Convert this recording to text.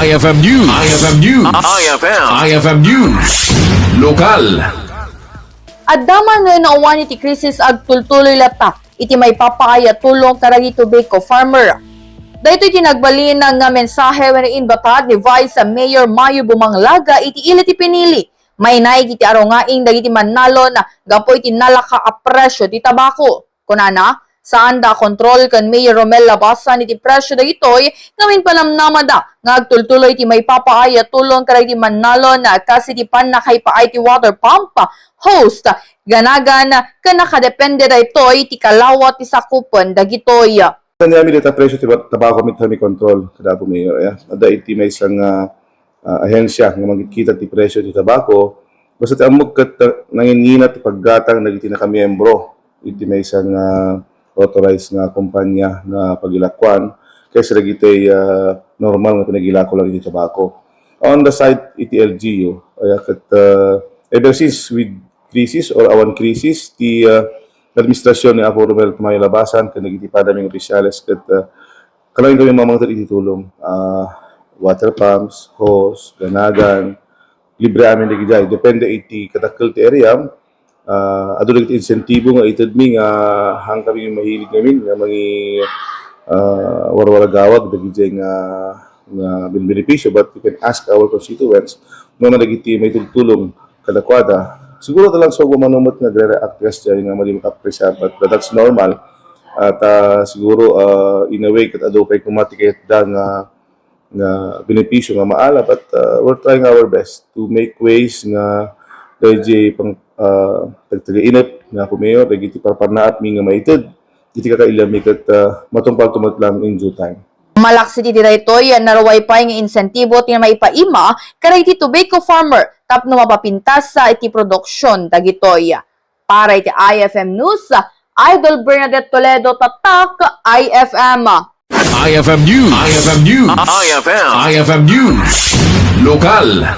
IFM News. IFM News. IFM News. Lokal. Addaman na nauwan iti krisis ag tultuloy lata, iti may papaya tulong karagi tubeko farmer. Dahito iti nagbalin nga mensahe when inbatad ni Vice Mayor Mayo Bumanglaga iti ilit ipinili. May naig iti arongaing dagiti manalo na gapo iti nalaka a presyo ti tabako. Kunana, saan da kontrol kan Mayor Romel Labasan iti presyo dagitoy ngamin palamnamada nga agtultuloy iti may papaaya tulong karagi iti manalo na kasi ti panakay paay ti water pump host ganagan kanakadepende da itoy ti kalawat ti sakupan dagitoy. Kanyami dita presyo ti tabako mit kami control kada po mayor ya. Ada iti may isang ahensya nga magkikita ti presyo ti tabako basta ti amog ket nangingina ti paggatang dagiti nakamiyembro iti may isang authorized nga kumpanya na pagilakwan kaysa dagiti normal nga pinagilako lang iti tabako. On the side iti LGU ay ket ever since with crisis or awan crisis ti administrasyon ni Apo Romel Mayo Labasan kan nagiti padaming opisyales ket kalawin kami mamangtad iti tulong water pumps, hose, ganagan, libre amin digijay. Depende iti katakkel ti area. Adulog iti insentibo nga itad mi nga hang kami mahilig namin nga mangi warwaragawag digijay nga benepisyo, but you can ask our constituents no na dagiti may tulong kadakwada. Siguro talang so gumanumot nga gre-react kasi nga mali makapresya, but that's normal. At siguro in a way kat ado kay kumatikit da nga benepisyo nga maala, but we're trying our best to make ways nga DJ pang tagtaga-init nga kumayo dagiti parparnaat mi nga maited iti kakailami ket matumpal tumatlam in due time. Malaksi ti daytoy naraway pa nga insentibo ti maipaima karay iti tobacco farmer tapno mapapintas sa iti produksyon dagitoy. Para iti IFM News, Idol Bernadette Toledo, Tatak, IFM. IFM News. IFM News. IFM News. Lokal.